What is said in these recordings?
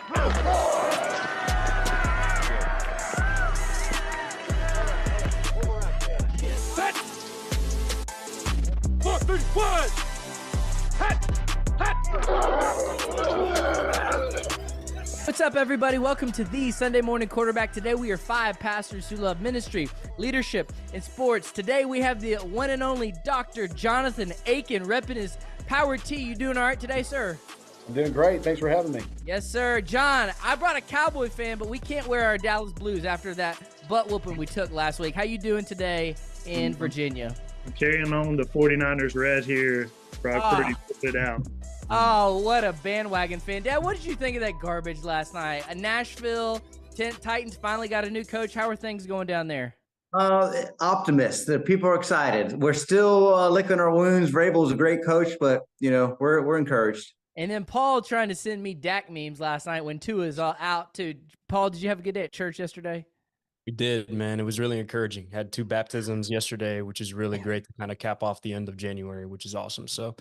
Set. 4, 3, 1. What's up, everybody? Welcome to the Sunday Morning Quarterback. Today we are 5 pastors who love ministry, leadership, and sports. Today we have the one and only Dr. Jonathan Akin repping his Power T. You doing all right today, sir? I'm doing great. Thanks for having me. Yes, sir. John, I brought a Cowboy fan, but we can't wear our Dallas Blues after that butt whooping we took last week. How you doing today in Virginia? I'm carrying on the 49ers red here. Brock Purdy put it out. Oh, what a bandwagon fan. Dad, what did you think of that garbage last night? Nashville Titans finally got a new coach. How are things going down there? Optimists. The people are excited. We're still licking our wounds. Vrabel's a great coach, but, you know, we're encouraged. And then Paul trying to send me Dak memes last night when Tua is all out, too. Paul, did you have a good day at church yesterday? We did, man. It was really encouraging. Had 2 baptisms yesterday, which is really great to kind of cap off the end of January, which is awesome. So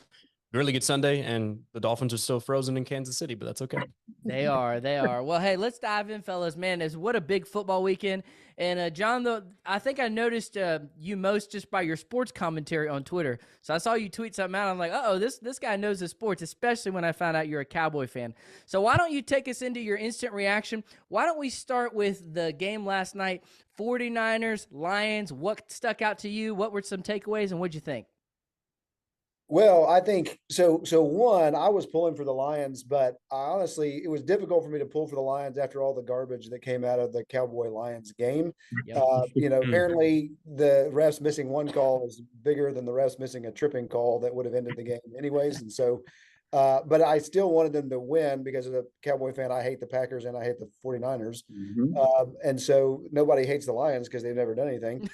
really good Sunday, and the Dolphins are still frozen in Kansas City, but that's okay. They are. Well, hey, let's dive in, fellas. Man, what a big football weekend. And, John, though, I think I noticed you most just by your sports commentary on Twitter. So I saw you tweet something out. I'm like, uh-oh, this guy knows the sports, especially when I found out you're a Cowboy fan. So why don't you take us into your instant reaction? Why don't we start with the game last night, 49ers, Lions? What stuck out to you? What were some takeaways, and what'd you think? Well, I think so. One, I was pulling for the Lions, but honestly, it was difficult for me to pull for the Lions after all the garbage that came out of the Cowboy Lions game. Yep. Apparently the refs missing one call is bigger than the refs missing a tripping call that would have ended the game anyways. And so, but I still wanted them to win because as a Cowboy fan, I hate the Packers and I hate the 49ers. Mm-hmm. And so nobody hates the Lions because they've never done anything.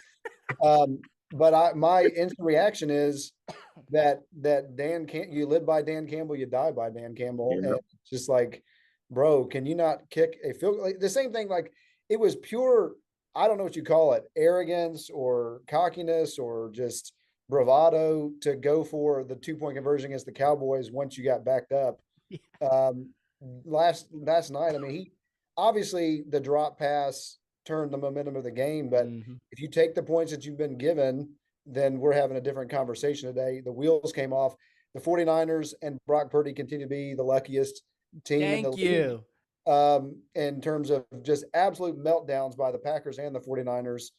But my instant reaction is that you live by Dan Campbell, you die by Dan Campbell. Yeah. And it's just like, bro, can you not kick a field goal? Like, the same thing, like it was pure, I don't know what you call it, arrogance or cockiness or just bravado to go for the 2-point conversion against the Cowboys once you got backed up. Last night, I mean, he obviously the drop pass turned the momentum of the game, but if you take the points that you've been given, then we're having a different conversation today. The wheels came off. The 49ers and Brock Purdy continue to be the luckiest team in the league in terms of just absolute meltdowns by the Packers and the 49ers.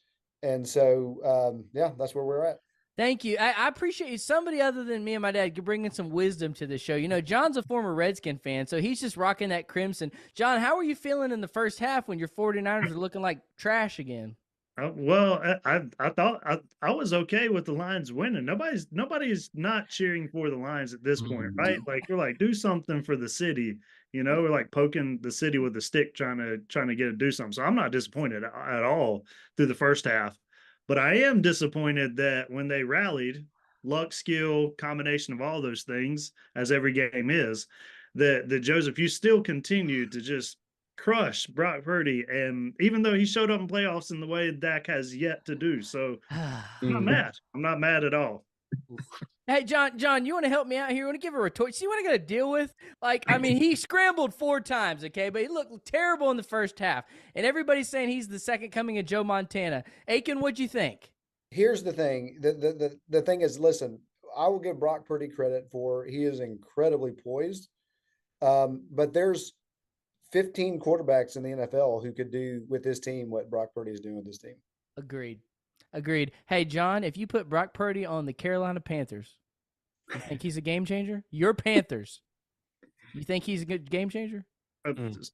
And so, that's where we're at. Thank you. I appreciate you. Somebody other than me and my dad bringing some wisdom to the show. You know, John's a former Redskin fan, so he's just rocking that crimson. John, how were you feeling in the first half when your 49ers are looking like trash again? Well, I thought I was okay with the Lions winning. Nobody's not cheering for the Lions at this point, right? Like we're like, do something for the city. You know, we're like poking the city with a stick, trying to get it to do something. So I'm not disappointed at all through the first half. But I am disappointed that when they rallied, luck, skill, combination of all those things, as every game is, that Joseph, you still continue to just crush Brock Purdy. And even though he showed up in playoffs in the way Dak has yet to do. So I'm not mad. I'm not mad at all. Hey, John, you want to help me out here? You want to give a retort? See what I got to deal with? Like, I mean, he scrambled 4 times, okay? But he looked terrible in the first half. And everybody's saying he's the second coming of Joe Montana. Akin, what'd you think? Here's the thing. The thing is, listen, I will give Brock Purdy credit for he is incredibly poised. But there's 15 quarterbacks in the NFL who could do with this team what Brock Purdy is doing with this team. Agreed. Hey, John, if you put Brock Purdy on the Carolina Panthers, you think he's a game changer? Your Panthers. You think he's a good game changer?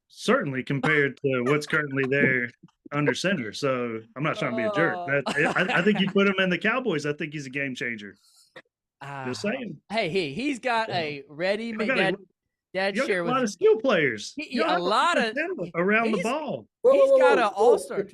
Certainly compared to what's currently there under center. So I'm not trying to be a jerk. I think you put him in the Cowboys. I think he's a game changer. Just saying. Hey, he's got a ready-made dad share with a lot of skill players. A lot of around the ball. He's got an all-star.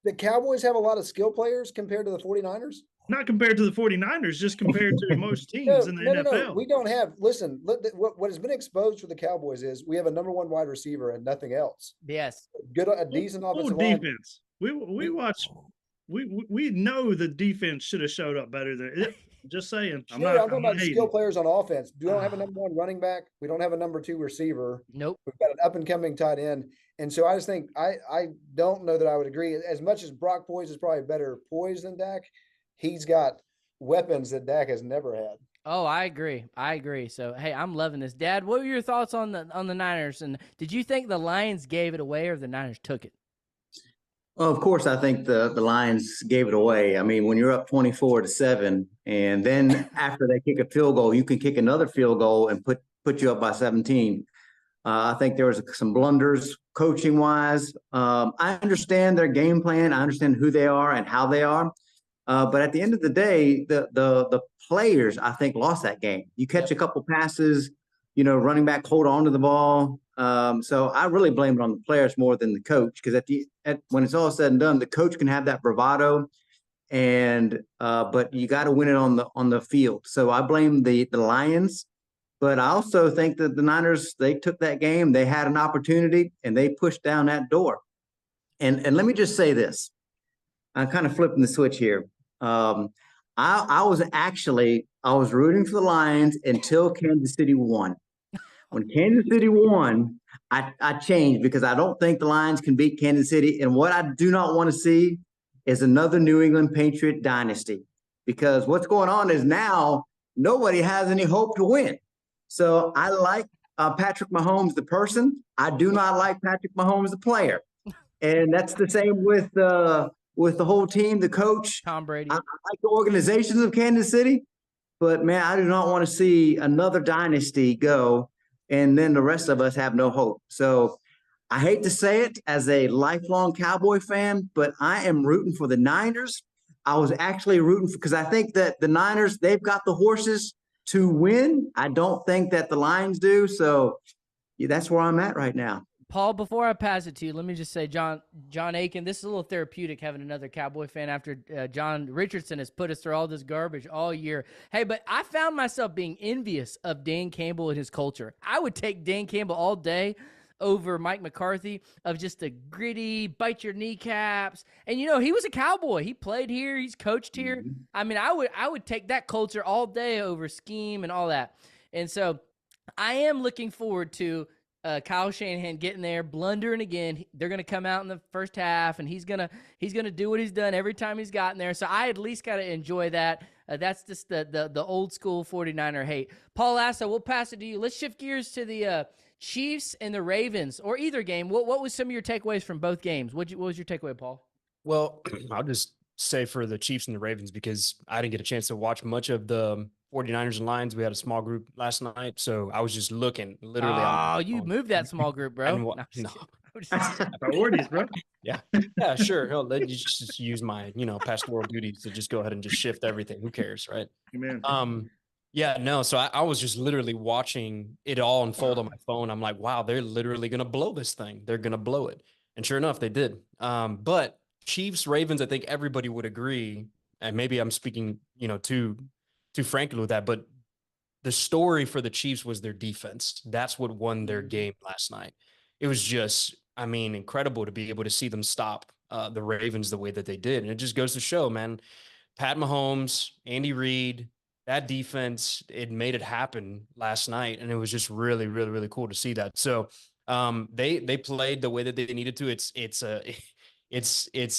The Cowboys have a lot of skill players compared to the 49ers? Not compared to the 49ers, just compared to most teams in the NFL. No. We don't have – listen, what has been exposed for the Cowboys is we have a number 1 wide receiver and nothing else. Yes. A decent offensive line. Defense. We watch – we know the defense should have showed up better than Just saying. Sure, I'm talking about skill players on offense. We don't have a number one running back. We don't have a number two receiver. Nope. We've got an up and coming tight end. And so I just think I don't know that I would agree. As much as Brock Poise is probably better poised than Dak, he's got weapons that Dak has never had. Oh, I agree. So, hey, I'm loving this. Dad, what were your thoughts on the Niners? And did you think the Lions gave it away or the Niners took it? Well, of course, I think the Lions gave it away. I mean, when you're up 24-7, and then after they kick a field goal, you can kick another field goal and put you up by 17. I think there was some blunders coaching wise. I understand their game plan. I understand who they are and how they are. But at the end of the day, the players, I think, lost that game. You catch a couple passes, running back hold on to the ball. So I really blame it on the players more than the coach, because when it's all said and done, the coach can have that bravado, but you got to win it on the field. So I blame the Lions, but I also think that the Niners, they took that game, they had an opportunity, and they pushed down that door. And let me just say this. I'm kind of flipping the switch here. I was rooting for the Lions until Kansas City won. When Kansas City won, I changed, because I don't think the Lions can beat Kansas City. And what I do not want to see is another New England Patriot dynasty, because what's going on is now nobody has any hope to win. So I like Patrick Mahomes, the person. I do not like Patrick Mahomes, the player. And that's the same with the whole team, the coach. Tom Brady. I like the organizations of Kansas City, but man, I do not want to see another dynasty go, and then the rest of us have no hope. So I hate to say it as a lifelong Cowboy fan, but I am rooting for the Niners. I was actually rooting because I think that the Niners, they've got the horses to win. I don't think that the Lions do. So that's where I'm at right now. Paul, before I pass it to you, let me just say, John Akin, this is a little therapeutic having another Cowboy fan after John Richardson has put us through all this garbage all year. Hey, but I found myself being envious of Dan Campbell and his culture. I would take Dan Campbell all day over Mike McCarthy, of just the gritty, bite your kneecaps. And, he was a Cowboy. He played here. He's coached here. Mm-hmm. I mean, I would take that culture all day over scheme and all that. And so I am looking forward to Kyle Shanahan getting there, blundering again. They're going to come out in the first half, and he's gonna do what he's done every time he's gotten there. So I at least got to enjoy that. That's just the old school 49er hate. Paul Lasso, we'll pass it to you. Let's shift gears to the Chiefs and the Ravens, or either game. What was some of your takeaways from both games? What was your takeaway, Paul? Well, I'll just say for the Chiefs and the Ravens, because I didn't get a chance to watch much of the 49ers and Lions. We had a small group last night, so I was just looking literally. Oh, you moved that small group, bro. No. Priorities, bro. Yeah, sure. Hell, let you just use my, pastoral duties to just go ahead and just shift everything. Who cares, right? Amen. Yeah, no. So I was just literally watching it all unfold on my phone. I'm like, wow, they're literally gonna blow this thing. They're gonna blow it, and sure enough, they did. But Chiefs, Ravens, I think everybody would agree, and maybe I'm speaking, too frankly with that, but the story for the Chiefs was their defense. That's what won their game last night. It was just, incredible to be able to see them stop the Ravens the way that they did. And it just goes to show, man, Pat Mahomes, Andy Reid, that defense, it made it happen last night. And it was just really, really, really cool to see that. So they played the way that they needed to. It's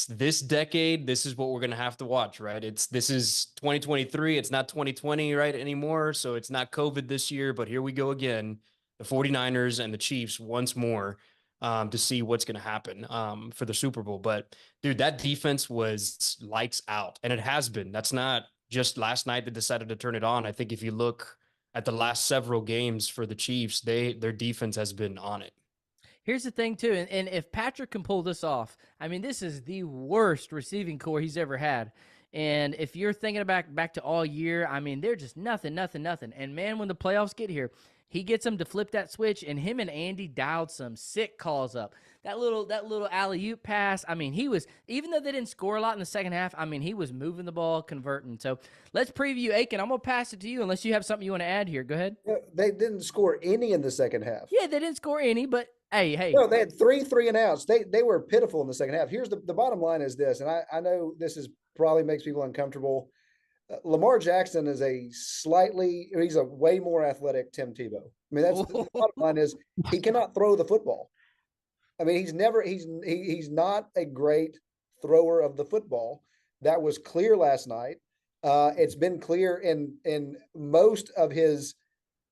this decade. This is what we're going to have to watch, right? This is 2023. It's not 2020 right anymore. So it's not COVID this year, but here we go again, the 49ers and the Chiefs once more to see what's going to happen for the Super Bowl. But dude, that defense was lights out, and it has been. That's not just last night they decided to turn it on. I think if you look at the last several games for the Chiefs, their defense has been on it. Here's the thing, too, and if Patrick can pull this off, this is the worst receiving core he's ever had. And if you're thinking back to all year, they're just nothing. And, man, when the playoffs get here, he gets them to flip that switch, and him and Andy dialed some sick calls up. That little alley-oop pass, he was, even though they didn't score a lot in the second half, he was moving the ball, converting. So let's preview Akin. I'm going to pass it to you unless you have something you want to add here. Go ahead. Yeah, they didn't score any in the second half. Yeah, they didn't score any, but hey. No, they had three and outs. They were pitiful in the second half. Here's the bottom line is this, and I know this is probably makes people uncomfortable. Lamar Jackson is he's a way more athletic Tim Tebow. I mean, that's the bottom line is he cannot throw the football. I mean, he's not a great thrower of the football. That was clear last night. It's been clear in most of his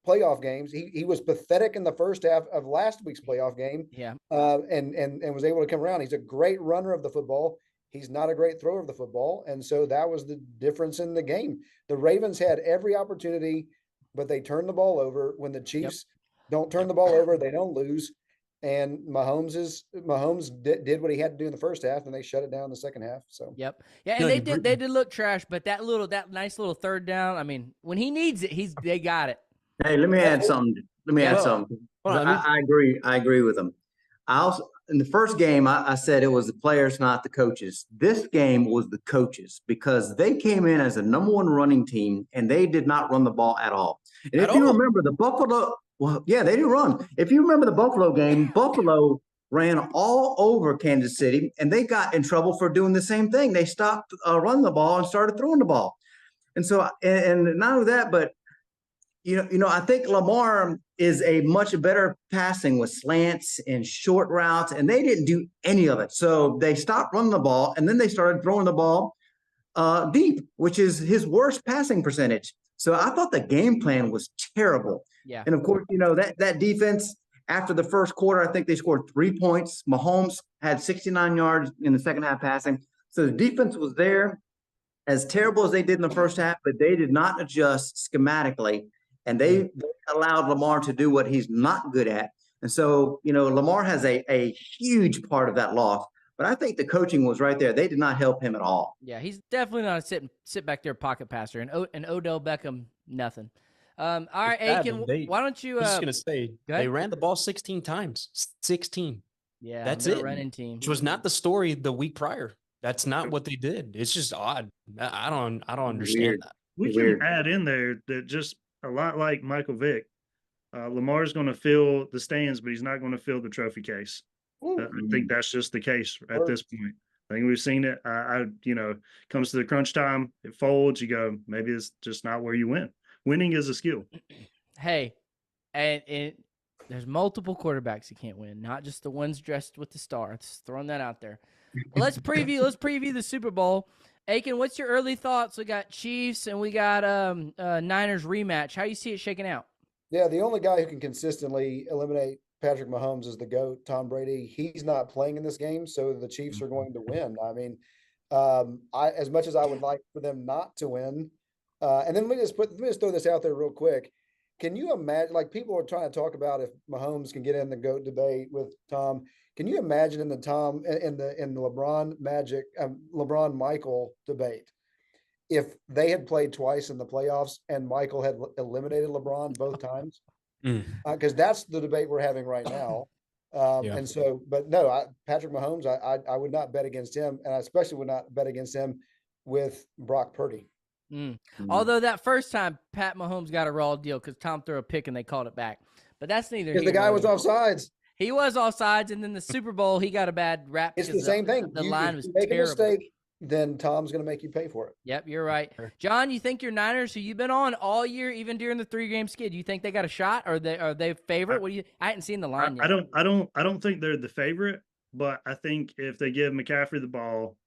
playoff games. He was pathetic in the first half of last week's playoff game. Yeah. And was able to come around. He's a great runner of the football. He's not a great thrower of the football. And so that was the difference in the game. The Ravens had every opportunity, but they turned the ball over. When the Chiefs don't turn the ball over, they don't lose. And Mahomes did what he had to do in the first half, and they shut it down in the second half. So yeah, and they did look trash, but that nice little third down. I mean, when he needs it, they got it. Hey, let me add something. I agree with them. I also, in the first game, I said it was the players, not the coaches. This game was the coaches because they came in as a number one running team and they did not run the ball at all. And if you remember the Buffalo, they didn't run. If you remember the Buffalo game, Buffalo ran all over Kansas City and they got in trouble for doing the same thing. They stopped running the ball and started throwing the ball. And so, and not only that, but I think Lamar is a much better passing with slants and short routes, and they didn't do any of it. So they stopped running the ball, and then they started throwing the ball deep, which is his worst passing percentage. So I thought the game plan was terrible. Yeah. And of course, that defense after the first quarter, I think they scored 3 points. Mahomes had 69 yards in the second half passing. So the defense was there as terrible as they did in the first half, but they did not adjust schematically. And they allowed Lamar to do what he's not good at. And so, Lamar has a huge part of that loss. But I think the coaching was right there. They did not help him at all. Yeah, he's definitely not a sit back there pocket passer. And Odell Beckham, nothing. All right, Akin, why don't you? I was just gonna say they ran the ball 16 times. 16. Yeah, that's it. Running team, which was not the story the week prior. That's not what they did. It's just odd. I don't understand that. We can add in there that just a lot like Michael Vick, Lamar's going to fill the stands, but he's not going to fill the trophy case. I think that's just the case at this point. I think we've seen it. Comes to the crunch time, it folds. You go, maybe it's just not where you win. Winning is a skill. Hey, and there's multiple quarterbacks you can't win, not just the ones dressed with the star. Just throwing that out there. Let's preview the Super Bowl. Akin, what's your early thoughts? We got Chiefs and we got Niners rematch. How you see it shaking out? Yeah, the only guy who can consistently eliminate Patrick Mahomes is the GOAT, Tom Brady. He's not playing in this game, so the Chiefs are going to win. I mean, as much as I would like for them not to win, and then let me just throw this out there real quick. Can you imagine? Like, people are trying to talk about if Mahomes can get in the GOAT debate with Tom. Can you imagine in the LeBron Michael debate, if they had played twice in the playoffs and Michael had eliminated LeBron both times? Because that's the debate we're having right now. And so, but no, Patrick Mahomes, I would not bet against him, and I especially would not bet against him with Brock Purdy. Although that first time Pat Mahomes got a raw deal because Tom threw a pick and they called it back. But that's neither. Because the guy was offsides. He was offsides, and then the Super Bowl, he got a bad rap. It's the same thing. The line was make terrible. A mistake, then Tom's going to make you pay for it. Yep, you're right. John, you think your Niners, who you've been on all year, even during the 3-game skid, you think they got a shot? Or are they favorite? I hadn't seen the line yet. I don't think they're the favorite, but I think if they give McCaffrey the ball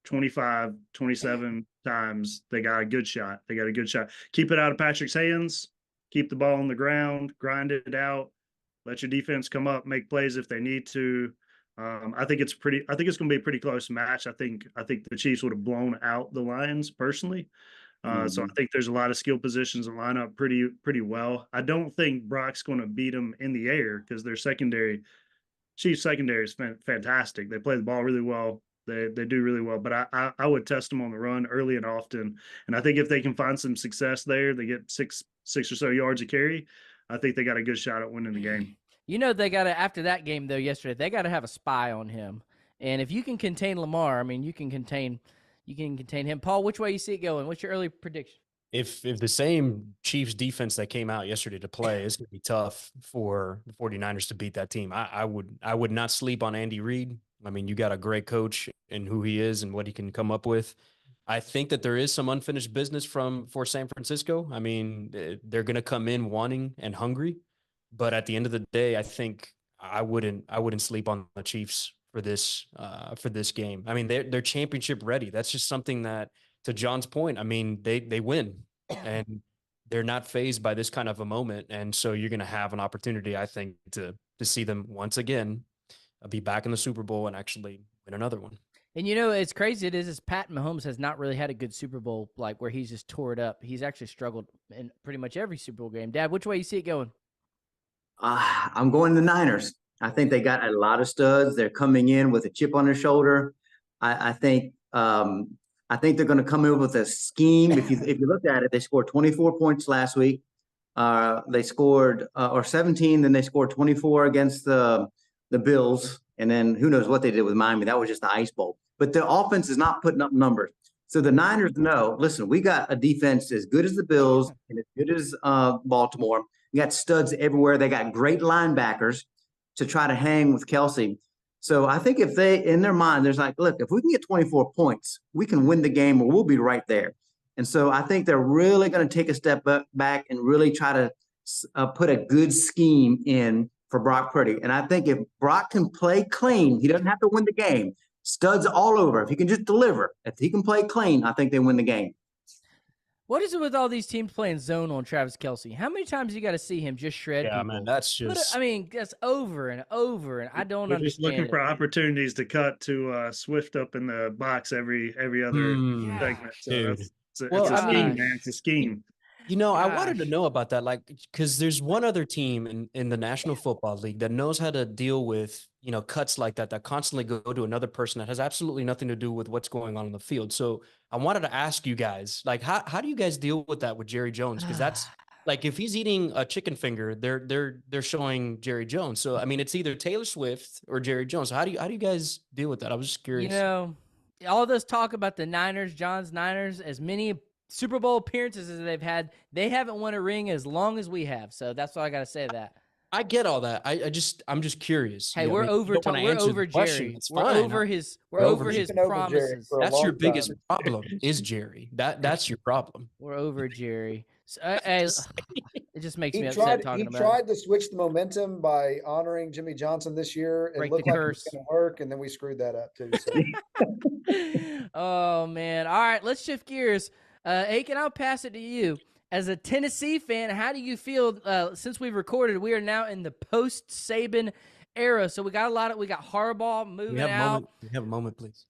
25, 27 times, they got a good shot. Keep it out of Patrick's hands. Keep the ball on the ground. Grind it out. Let your defense come up, make plays if they need to. I think it's going to be a pretty close match. I think the Chiefs would have blown out the Lions personally. So I think there's a lot of skill positions that line up pretty well. I don't think Brock's going to beat them in the air because their Chiefs secondary is fantastic. They play the ball really well. They do really well, but I would test them on the run early and often. And I think if they can find some success there, they get six or so yards a carry. I think they got a good shot at winning the game. They got to, after that game, though, yesterday, they got to have a spy on him. And if you can contain Lamar, I mean, you can contain him. Paul, which way you see it going? What's your early prediction? If the same Chiefs defense that came out yesterday to play is going to be tough for the 49ers to beat that team, I would not sleep on Andy Reid. I mean, you got a great coach and who he is and what he can come up with. I think that there is some unfinished business for San Francisco. I mean, they're going to come in wanting and hungry, but at the end of the day, I think I wouldn't sleep on the Chiefs for this game. I mean, they're championship ready. That's just something that, to John's point, I mean, they win and they're not fazed by this kind of a moment. And so you're going to have an opportunity, I think, to see them once again be back in the Super Bowl and actually win another one. And it's crazy. It is Pat Mahomes has not really had a good Super Bowl, like where he's just tore it up. He's actually struggled in pretty much every Super Bowl game. Dad, which way you see it going? I'm going the Niners. I think they got a lot of studs. They're coming in with a chip on their shoulder. I think they're going to come in with a scheme. If you look at it, they scored 24 points last week. They scored or 17, then they scored 24 against the Bills, and then who knows what they did with Miami. That was just the ice bowl. But the offense is not putting up numbers. So the Niners know, listen, we got a defense as good as the Bills and as good as Baltimore. We got studs everywhere. They got great linebackers to try to hang with Kelsey. So I think if they, in their mind, there's like, look, if we can get 24 points, we can win the game or we'll be right there. And so I think they're really going to take a step back and really try to put a good scheme in for Brock Purdy. And I think if Brock can play clean, he doesn't have to win the game. Studs all over. If he can just deliver, if he can play clean, I think they win the game. What is it with all these teams playing zone on Travis Kelce? How many times you got to see him just shred people? Man, that's just. That's over and over, and I don't understand. Just looking for opportunities to cut to Swift up in the box every other segment. So it's a scheme, man. It's a scheme. I wanted to know about that, like, because there's one other team in the National Football League that knows how to deal with, cuts like that constantly go to another person that has absolutely nothing to do with what's going on in the field. So I wanted to ask you guys, like, how do you guys deal with that with Jerry Jones? Because that's like, if he's eating a chicken finger, they're showing Jerry Jones. So I mean, it's either Taylor Swift or Jerry Jones. So how do you guys deal with that? I was just curious. All this talk about the Niners, John's Niners, as many Super Bowl appearances as they've had, they haven't won a ring as long as we have. So that's all I got to say to that. I get all that. I'm just curious. Hey, we're over Jerry. We're over his promises. That's your biggest problem is Jerry. That's your problem. We're over Jerry. So, it just makes me upset talking about it. He tried to switch the momentum by honoring Jimmy Johnson this year. It looked like it was going to work, and then we screwed that up too. So. Oh, man. All right, let's shift gears. Akin, I'll pass it to you. As a Tennessee fan, how do you feel since we've recorded? We are now in the post-Saban era, so we got Harbaugh moving out. We have a moment, please.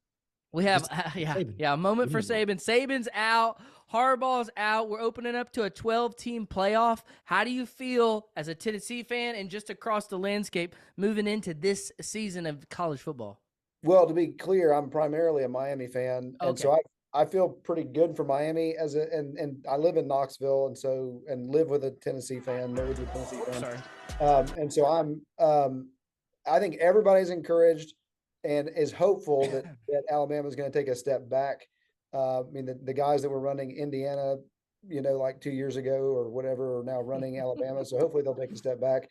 We have a moment for Saban. Saban's out. Harbaugh's out. We're opening up to a 12-team playoff. How do you feel as a Tennessee fan and just across the landscape moving into this season of college football? Well, to be clear, I'm primarily a Miami fan, and so I feel pretty good for Miami and I live in Knoxville and live with a Tennessee fan, married with a Tennessee fan. And so I think everybody's encouraged and is hopeful that Alabama is going to take a step back. I mean, the guys that were running Indiana, like 2 years ago or whatever, are now running Alabama. So hopefully they'll take a step back.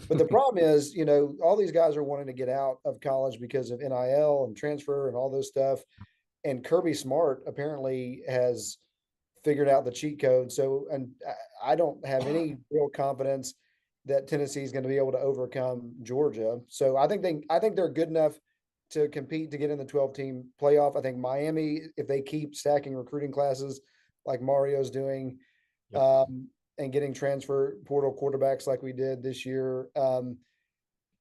But the problem is, all these guys are wanting to get out of college because of NIL and transfer and all those stuff. And Kirby Smart apparently has figured out the cheat code. So, and I don't have any real confidence that Tennessee is going to be able to overcome Georgia. So I think they're good enough to compete to get in the 12-team playoff. I think Miami, if they keep stacking recruiting classes like Mario's doing, and getting transfer portal quarterbacks like we did this year,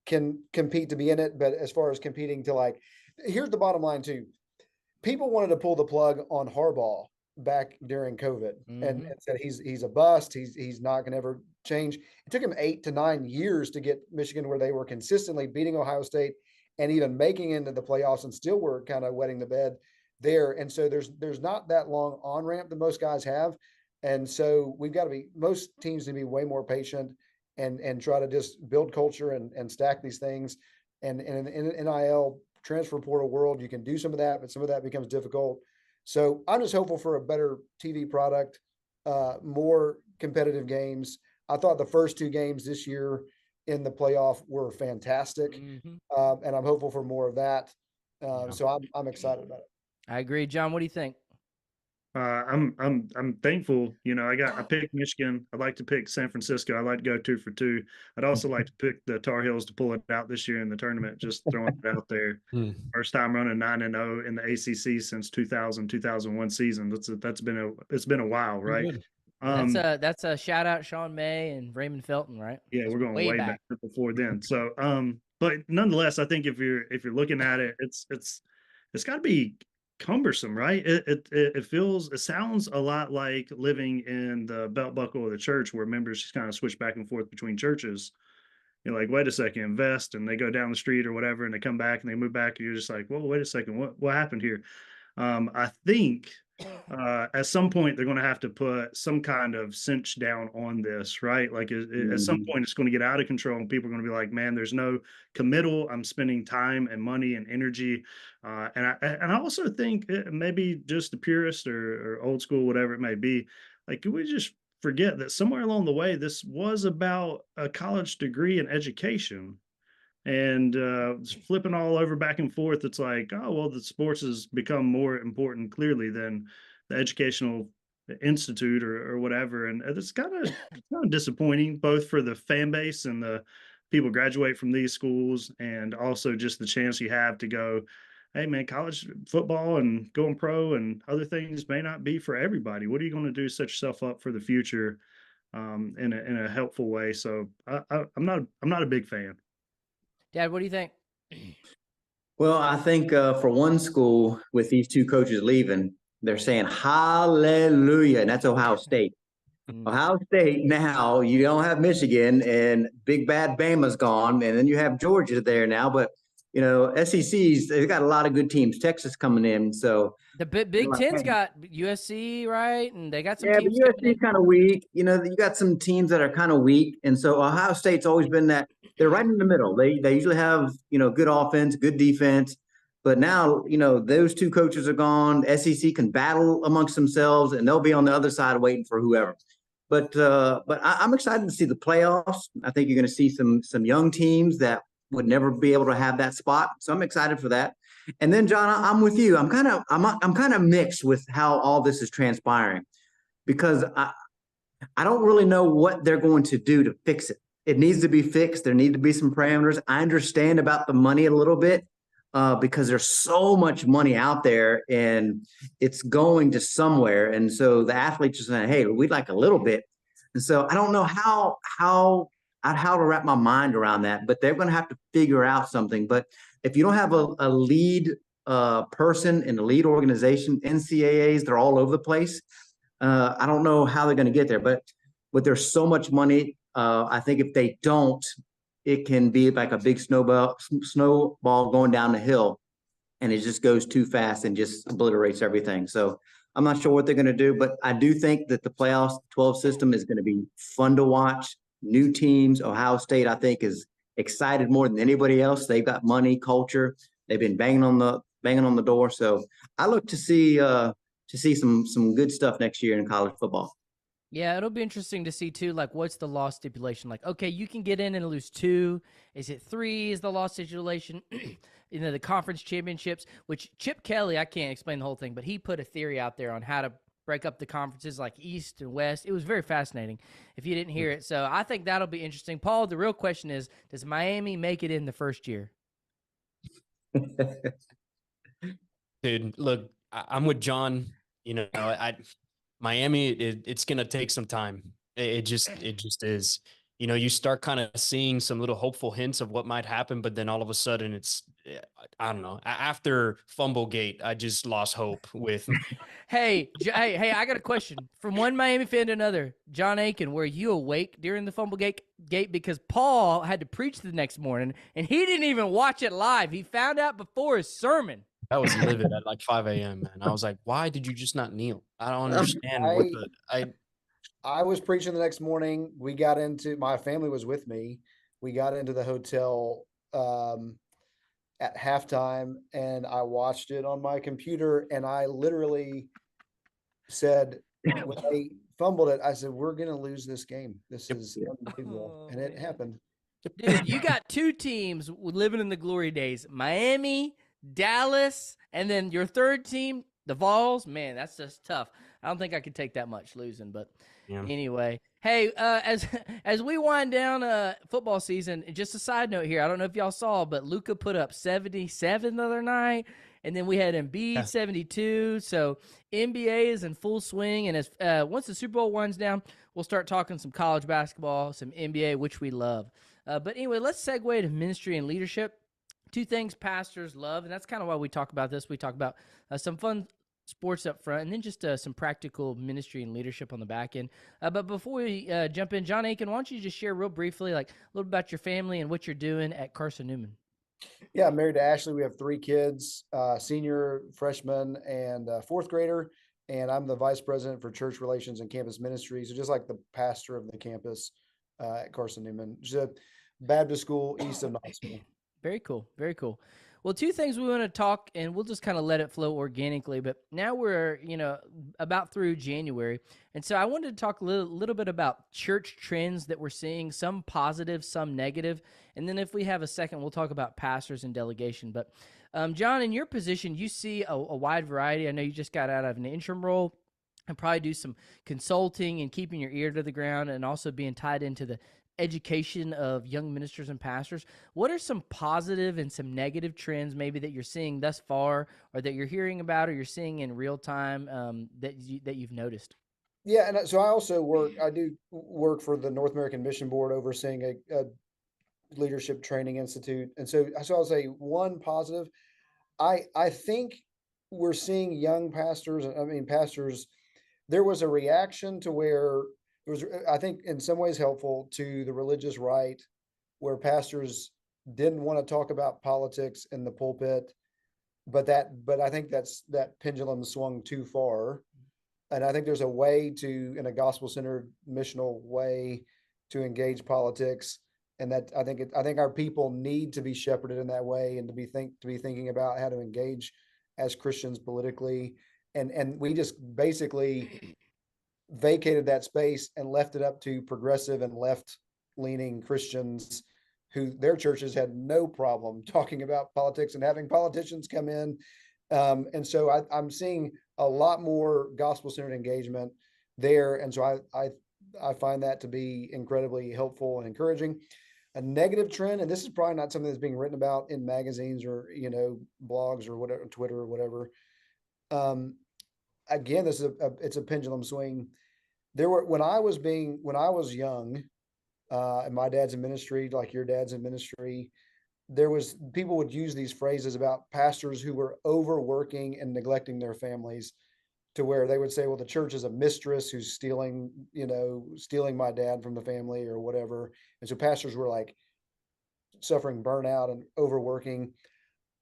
can compete to be in it. But as far as competing to here's the bottom line too. People wanted to pull the plug on Harbaugh back during COVID and said he's a bust. He's not going to ever change. It took him 8 to 9 years to get Michigan where they were consistently beating Ohio State and even making into the playoffs, and still were kind of wetting the bed there. And so there's not that long on ramp that most guys have. And so we've got to be, most teams to be way more patient and try to just build culture and stack these things. And in NIL transfer portal world, you can do some of that, but some of that becomes difficult. So I'm just hopeful for a better TV product, more competitive games. I thought the first 2 games this year in the playoff were fantastic. And I'm hopeful for more of that. So I'm excited about it. I agree. John, what do you think? I'm thankful. You know, I picked Michigan. I'd like to pick San Francisco. I'd like to go 2 for 2. I'd also like to pick the Tar Heels to pull it out this year in the tournament. Just throwing it out there. First time running 9-0 in the ACC since 2001 season. It's been a while, right? That's a shout out Sean May and Raymond Felton, right? Yeah, we're going way back before then. So, but nonetheless, I think if you're looking at it, it's got to be cumbersome, right? It sounds a lot like living in the belt buckle of the church, where members just kind of switch back and forth between churches. You're like, wait a second, invest, and they go down the street or whatever, and they come back and they move back, and you're just like, well, wait a second, what happened here? I think at some point they're going to have to put some kind of cinch down on this, right? Like at some point it's going to get out of control, and people are going to be like, man, there's no committal. I'm spending time and money and energy. And I also think maybe just the purist or old school, whatever it may be, like, we just forget that somewhere along the way, this was about a college degree and education. And flipping all over back and forth, it's like, oh, well, the sports has become more important clearly than the educational institute or whatever. And it's kind of disappointing, both for the fan base and the people graduate from these schools, and also just the chance you have to go, hey, man, college football and going pro and other things may not be for everybody. What are you going to do to set yourself up for the future in a helpful way? So I'm not a big fan. Dad, what do you think? Well, I think for one school, with these two coaches leaving, they're saying hallelujah, and that's Ohio State. Ohio State, now you don't have Michigan, and big bad Bama's gone, and then you have Georgia there now. But you know, SEC's, they've got a lot of good teams. Texas coming in, so the Big Ten's got USC, right? And they got some teams. But USC's kind of weak. You know, you got some teams that are kind of weak, and so Ohio State's always been that. They're right in the middle. They usually have, you know, good offense, good defense. But now, you know, those two coaches are gone. SEC can battle amongst themselves, and they'll be on the other side waiting for whoever. But I'm excited to see the playoffs. I think you're going to see some young teams that would never be able to have that spot. So I'm excited for that. And then, John, I'm with you. I'm kind of mixed with how all this is transpiring, because I don't really know what they're going to do to fix it. It needs to be fixed. There need to be some parameters. I understand about the money a little bit because there's so much money out there and it's going to somewhere. And so the athletes are saying, hey, we'd like a little bit. And so I don't know how to wrap my mind around that, but they're going to have to figure out something. But if you don't have a lead person in the lead organization, NCAAs, they're all over the place. I don't know how they're going to get there, but there's so much money. I think if they don't, it can be like a big snowball going down the hill, and it just goes too fast and just obliterates everything. So I'm not sure what they're going to do, but I do think that the playoffs 12 system is going to be fun to watch. New teams. Ohio State, I think, is excited more than anybody else. They've got money, culture. They've been banging on the door. So I look to see some good stuff next year in college football. Yeah, it'll be interesting to see too, like, what's the law stipulation? Like, okay, you can get in and lose 2. Is it 3 is the law stipulation? You know, the conference championships, which Chip Kelly, I can't explain the whole thing, but he put a theory out there on how to break up the conferences like East and West. It was very fascinating if you didn't hear it. So I think that'll be interesting. Paul, the real question is, does Miami make it in the first year? Dude, look, I'm with John. You know, Miami, it's going to take some time. It just is. You know, you start kind of seeing some little hopeful hints of what might happen, but then all of a sudden it's, I don't know. After Fumblegate, I just lost hope with. Hey, I got a question. From one Miami fan to another, John Akin, were you awake during the Fumblegate? Because Paul had to preach the next morning, and he didn't even watch it live. He found out before his sermon. I was livid at like 5 a.m., man. I was like, why did you just not kneel? I don't understand I was preaching the next morning. My family was with me. We got into the hotel at halftime, and I watched it on my computer, and I literally said, when they fumbled it, I said, we're going to lose this game. This is unbelievable. And it happened. Dude, you got 2 teams living in the glory days, Miami, Dallas, and then your third team, the Vols. Man, that's just tough. I don't think I could take that much losing, but Yeah. anyway. Hey, as we wind down football season, just a side note here. I don't know if y'all saw, but Luka put up 77 the other night, and then we had Embiid 72. So NBA is in full swing, and as once the Super Bowl winds down, we'll start talking some college basketball, some NBA, which we love. But anyway, let's segue to ministry and leadership. Two things pastors love, and that's kind of why we talk about this. We talk about some fun sports up front, and then just some practical ministry and leadership on the back end. But before we jump in, John Akin, why don't you just share real briefly, like a little about your family and what you're doing at Carson Newman? Yeah, I'm married to Ashley. We have 3 kids, senior, freshman, and fourth grader. And I'm the vice president for church relations and campus ministry. So just like the pastor of the campus at Carson Newman, which is a Baptist school east of Knoxville. Very cool. Very cool. Well, 2 things we want to talk, and we'll just kind of let it flow organically. But now we're, about through January. And so I wanted to talk a little bit about church trends that we're seeing, some positive, some negative. And then if we have a second, we'll talk about pastors and delegation. But John, in your position, you see a wide variety. I know you just got out of an interim role and probably do some consulting and keeping your ear to the ground and also being tied into the education of young ministers and pastors. What are some positive and some negative trends maybe that you're seeing thus far, or that you're hearing about, or you're seeing in real time that you've noticed? Yeah, and so I do work for the North American Mission Board, overseeing a leadership training institute. And so I'll say one positive. I think we're seeing young pastors. There was a reaction to where it was, I think, in some ways helpful to the religious right, where pastors didn't want to talk about politics in the pulpit, but I think that pendulum swung too far. And I think there's a way to, in a gospel-centered missional way, to engage politics. And that I think our people need to be shepherded in that way, and to be thinking about how to engage as Christians politically. And we just basically vacated that space and left it up to progressive and left-leaning Christians, who their churches had no problem talking about politics and having politicians come in. And so I'm seeing a lot more gospel-centered engagement there. And so I find that to be incredibly helpful and encouraging. A negative trend, and this is probably not something that's being written about in magazines or, blogs or whatever, Twitter or whatever. Again, it's a pendulum swing. When I was young, and my dad's in ministry, like your dad's in ministry, people would use these phrases about pastors who were overworking and neglecting their families, to where they would say, well, the church is a mistress who's stealing my dad from the family or whatever. And so pastors were like suffering burnout and overworking.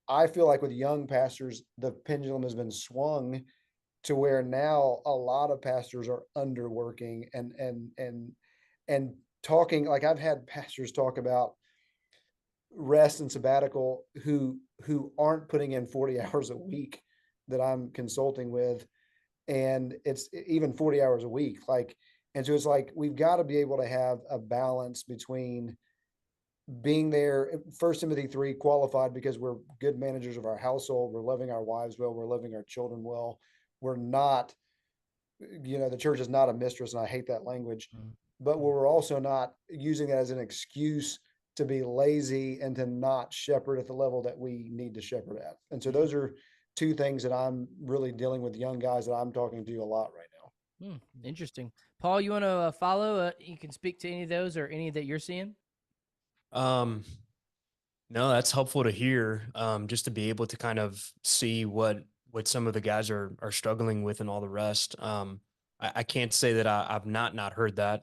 I feel like with young pastors, the pendulum has been swung to where now a lot of pastors are underworking and talking, like I've had pastors talk about rest and sabbatical who aren't putting in 40 hours a week that I'm consulting with. And it's even 40 hours a week. And so it's like, we've got to be able to have a balance between being there. 1 Timothy 3, qualified because we're good managers of our household. We're loving our wives well. We're loving our children well. We're not, the church is not a mistress, and I hate that language, but we're also not using that as an excuse to be lazy and to not shepherd at the level that we need to shepherd at. And so those are 2 things that I'm really dealing with young guys that I'm talking to a lot right now. Interesting. Paul, you want to follow? You can speak to any of those or any that you're seeing. No, that's helpful to hear. Just to be able to kind of see what some of the guys are struggling with and all the rest. I can't say that I've not heard that.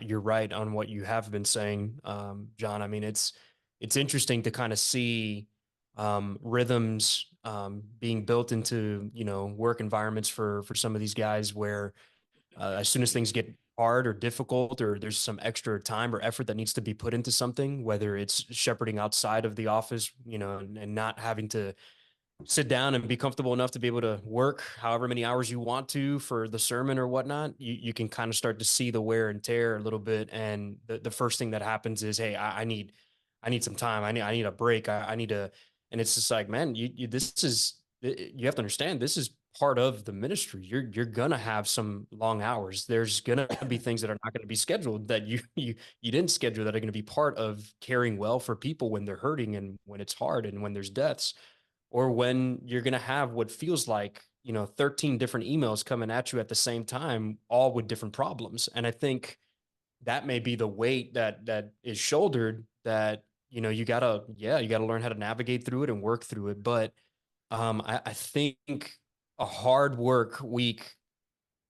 You're right on what you have been saying, John. I mean, it's interesting to kind of see rhythms being built into, work environments for some of these guys, where as soon as things get hard or difficult, or there's some extra time or effort that needs to be put into something, whether it's shepherding outside of the office, and not having to sit down and be comfortable enough to be able to work however many hours you want to for the sermon or whatnot, you can kind of start to see the wear and tear a little bit. And the first thing that happens is, hey, I need some time. I need a break. I need to, and it's just like, man, you have to understand, this is part of the ministry. You're gonna have some long hours. There's gonna be things that are not gonna be scheduled that you didn't schedule that are gonna be part of caring well for people when they're hurting and when it's hard and when there's deaths, or when you're gonna have what feels like 13 different emails coming at you at the same time, all with different problems. And I think that may be the weight that is shouldered, that you gotta learn how to navigate through it and work through it. But I think a hard work week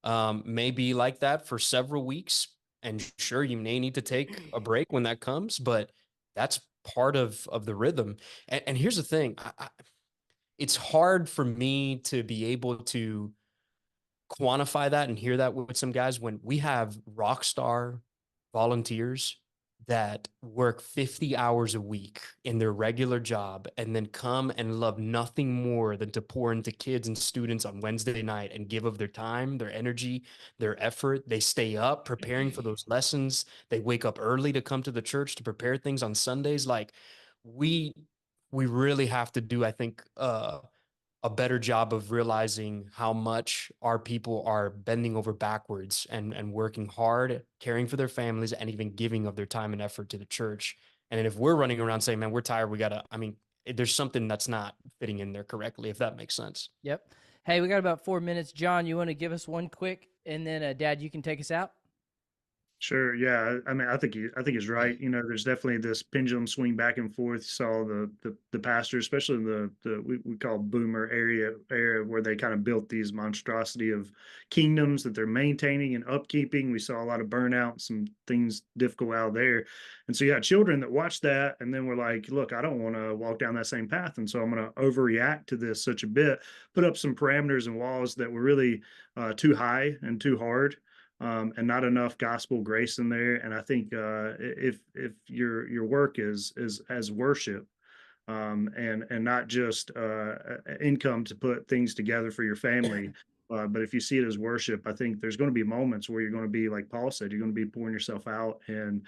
may be like that for several weeks. And sure, you may need to take a break when that comes, but that's part of the rhythm. And here's the thing. It's hard for me to be able to quantify that and hear that with some guys when we have rock star volunteers that work 50 hours a week in their regular job and then come and love nothing more than to pour into kids and students on Wednesday night and give of their time, their energy, their effort. They stay up preparing for those lessons. They wake up early to come to the church to prepare things on Sundays. Like we really have to do, I think, a better job of realizing how much our people are bending over backwards and working hard, caring for their families, and even giving of their time and effort to the church. And if we're running around saying, man, we're tired, there's something that's not fitting in there correctly, if that makes sense. Yep. Hey, we got about 4 minutes. John, you want to give us one quick, and then Dad, you can take us out? Sure. Yeah. I mean, I think he's right. There's definitely this pendulum swing back and forth. You saw the pastors, especially in the we call boomer area where they kind of built these monstrosity of kingdoms that they're maintaining and upkeeping. We saw a lot of burnout, some things difficult out there. And so you had children that watched that and then were like, look, I don't want to walk down that same path. And so I'm going to overreact to this such a bit, put up some parameters and walls that were really too high and too hard. And not enough gospel grace in there. And I think if your work is as worship, and not just income to put things together for your family, but if you see it as worship, I think there's going to be moments where you're going to be, like Paul said, you're going to be pouring yourself out and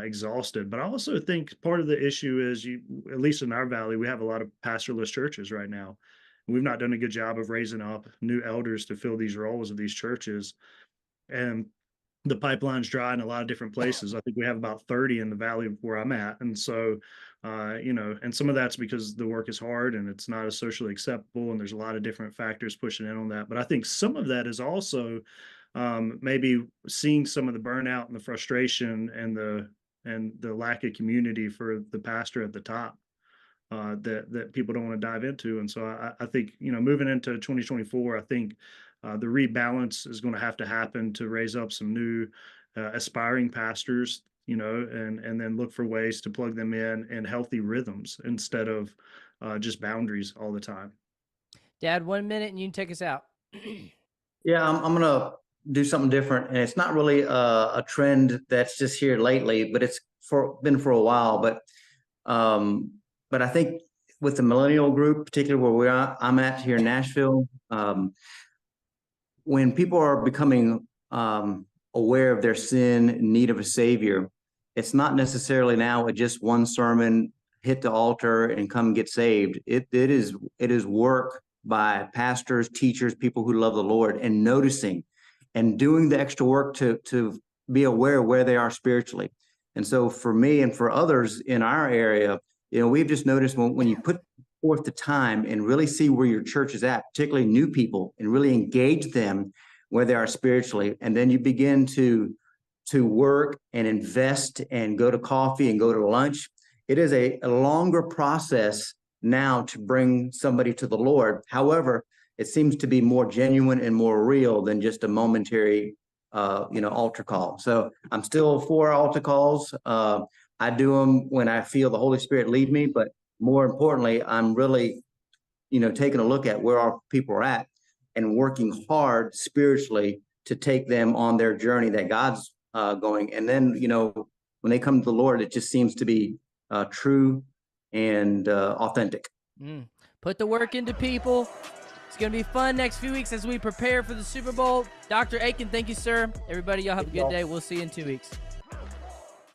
exhausted. But I also think part of the issue is, at least in our valley, we have a lot of pastorless churches right now. We've not done a good job of raising up new elders to fill these roles of these churches. And the pipeline's dry in a lot of different places. I think we have about 30 in the valley where I'm at. And so, and some of that's because the work is hard and it's not as socially acceptable. And there's a lot of different factors pushing in on that. But I think some of that is also maybe seeing some of the burnout and the frustration and the lack of community for the pastor at the top that people don't want to dive into. And so I think, moving into 2024, I think the rebalance is going to have to happen to raise up some new aspiring pastors, and then look for ways to plug them in healthy rhythms instead of just boundaries all the time. Dad, 1 minute and you can take us out. Yeah, I'm going to do something different. And it's not really a trend that's just here lately, but it's been for a while. But I think with the millennial group, particularly where I'm at here in Nashville, when people are becoming aware of their sin, in need of a savior, it's not necessarily now just one sermon, hit the altar and come get saved. It is work by pastors, teachers, people who love the Lord, and noticing and doing the extra work to be aware of where they are spiritually. And so for me and for others in our area, we've just noticed when you put forth the time and really see where your church is at, particularly new people, and really engage them where they are spiritually. And then you begin to work and invest and go to coffee and go to lunch. It is a longer process now to bring somebody to the Lord. However, it seems to be more genuine and more real than just a momentary altar call. So I'm still for altar calls. I do them when I feel the Holy Spirit lead me, but more importantly, I'm really, taking a look at where our people are at and working hard spiritually to take them on their journey that God's going. And then, when they come to the Lord, it just seems to be true and authentic. Put the work into people. It's going to be fun next few weeks as we prepare for the Super Bowl. Dr. Akin, thank you, sir. Everybody, y'all have a good day. We'll see you in 2 weeks.